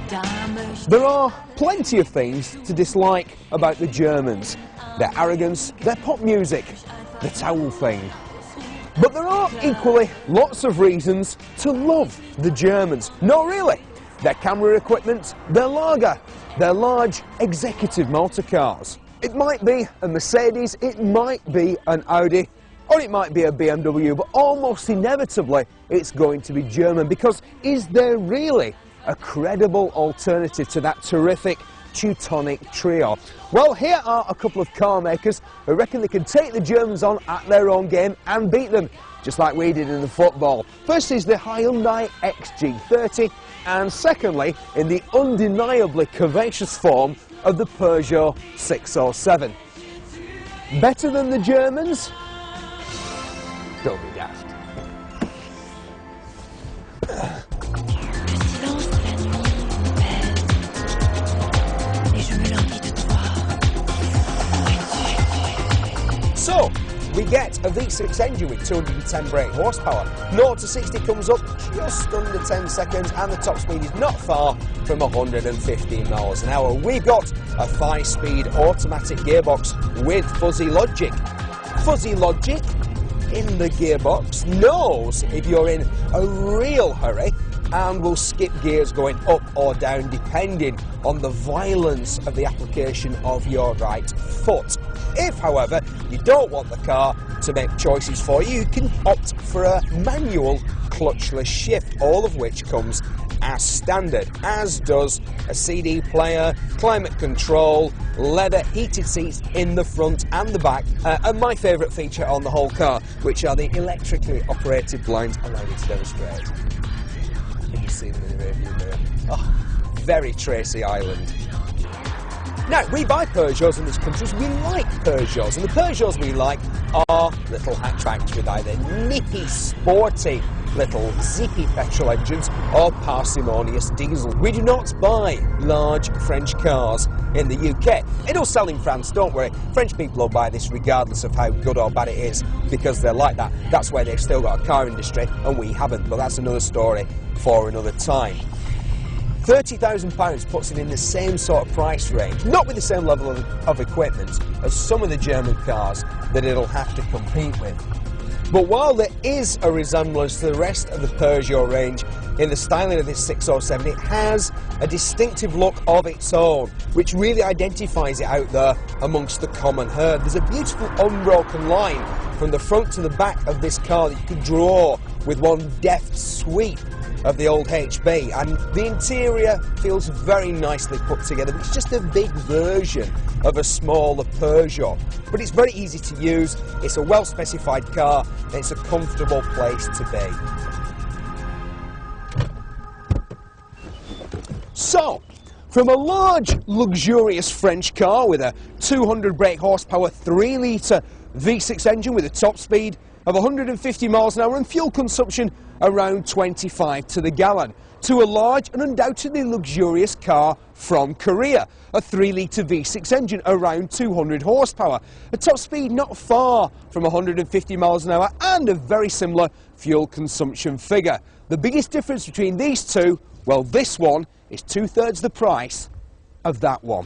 There are plenty of things to dislike about the Germans. Their arrogance, their pop music, the towel thing. But there are equally lots of reasons to love the Germans. No, really. Their camera equipment, their lager, their large executive motor cars. It might be a Mercedes, it might be an Audi, or it might be a BMW, but almost inevitably it's going to be German, because is there really a credible alternative to that terrific Teutonic trio? Well, here are a couple of car makers who reckon they can take the Germans on at their own game and beat them, just like we did in the football. First is the Hyundai XG30, and secondly, in the undeniably curvaceous form of the Peugeot 607. Better than the Germans? Don't be daft. So, we get a V6 engine with 210 brake horsepower. 0 to 60 comes up just under 10 seconds, and the top speed is not far from 115 miles an hour. We've got a 5-speed automatic gearbox with fuzzy logic. Fuzzy logic in the gearbox knows if you're in a real hurry and will skip gears going up or down depending on the violence of the application of your right foot. If, however, you don't want the car to make choices for you, you can opt for a manual clutchless shift, all of which comes as standard, as does a CD player, climate control, leather heated seats in the front and the back, and my favourite feature on the whole car, which are the electrically operated blinds. Allow me to demonstrate. You can see them in the rearview mirror. Oh, very Tracy Island. Now, we buy Peugeots in this country, so we like Peugeots, and the Peugeots we like are little hatchbacks with either nippy, sporty, little zippy petrol engines or parsimonious diesel. We do not buy large French cars in the UK. It'll sell in France, don't worry. French people will buy this regardless of how good or bad it is, because they're like that. That's why they've still got a car industry and we haven't, but that's another story for another time. £30,000 puts it in the same sort of price range, not with the same level of equipment as some of the German cars that it'll have to compete with. But while there is a resemblance to the rest of the Peugeot range in the styling of this 607, it has a distinctive look of its own, which really identifies it out there amongst the common herd. There's a beautiful unbroken line from the front to the back of this car that you can draw with one deft sweep of the old HB, and the interior feels very nicely put together. It's just a big version of a smaller Peugeot, but it's very easy to use, it's a well specified car, and it's a comfortable place to be. So, from a large luxurious French car with a 200 brake horsepower 3-litre V6 engine with a top speed of 150 miles an hour and fuel consumption around 25 to the gallon, to a large and undoubtedly luxurious car from Korea, a 3-litre V6 engine around 200 horsepower, a top speed not far from 150 miles an hour and a very similar fuel consumption figure. The biggest difference between these two, well, this one is 2/3 the price of that one.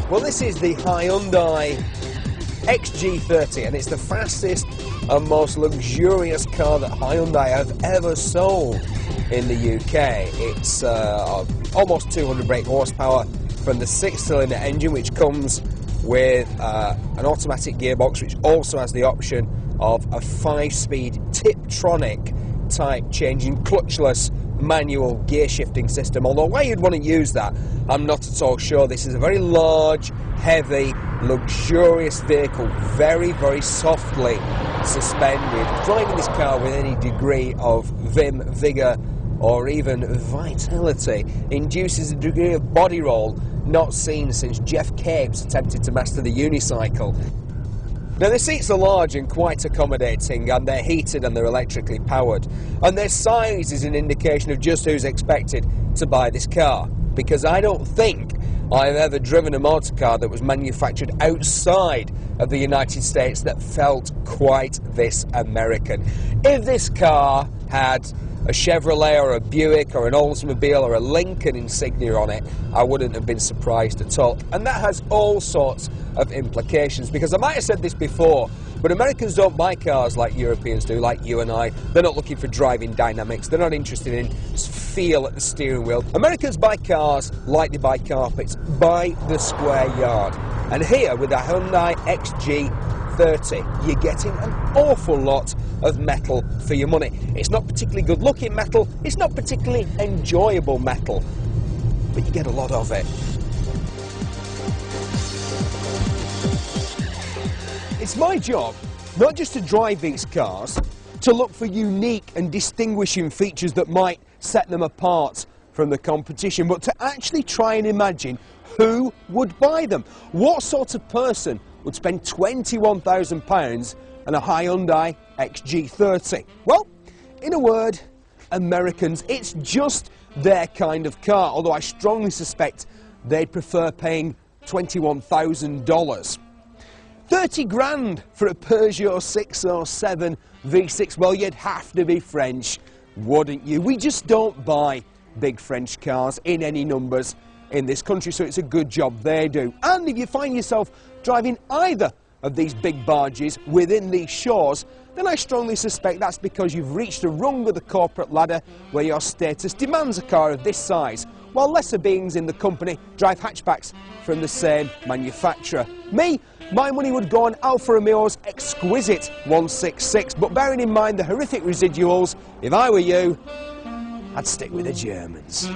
Well, this is the Hyundai XG30, and it's the fastest and most luxurious car that Hyundai have ever sold in the UK. It's almost 200 brake horsepower from the 6-cylinder engine, which comes with an automatic gearbox, which also has the option of a 5-speed Tiptronic type changing clutchless manual gear shifting system, although why you'd want to use that, I'm not at all sure. This is a very large, heavy, luxurious vehicle, very, very softly suspended. Driving this car with any degree of vim, vigour or even vitality induces a degree of body roll not seen since Jeff Capes attempted to master the unicycle. Now, the seats are large and quite accommodating, and they're heated and they're electrically powered, and their size is an indication of just who's expected to buy this car. because I don't think I've ever driven a motor car that was manufactured outside of the United States that felt quite this American. If this car had a Chevrolet or a Buick or an Oldsmobile or a Lincoln insignia on it, I wouldn't have been surprised at all. And that has all sorts of implications, because I might have said this before, but Americans don't buy cars like Europeans do, like you and I. They're not looking for driving dynamics. They're not interested in feel at the steering wheel. Americans buy cars like they buy carpets, by the square yard. And here, with a Hyundai XG30, you're getting an awful lot of metal for your money. It's not particularly good looking metal, it's not particularly enjoyable metal, but you get a lot of it. It's my job not just to drive these cars, to look for unique and distinguishing features that might set them apart from the competition, but to actually try and imagine who would buy them. What sort of person would spend £21,000 on a Hyundai XG30? Well, in a word, Americans. It's just their kind of car, although I strongly suspect they'd prefer paying $21,000. 30 grand for a Peugeot 607 V6, well, you'd have to be French, wouldn't you? We just don't buy big French cars in any numbers in this country, so it's a good job they do. And if you find yourself driving either of these big barges within these shores, then I strongly suspect that's because you've reached a rung of the corporate ladder where your status demands a car of this size, while lesser beings in the company drive hatchbacks from the same manufacturer. Me, my money would go on Alfa Romeo's exquisite 166, but bearing in mind the horrific residuals, if I were you, I'd stick with the Germans.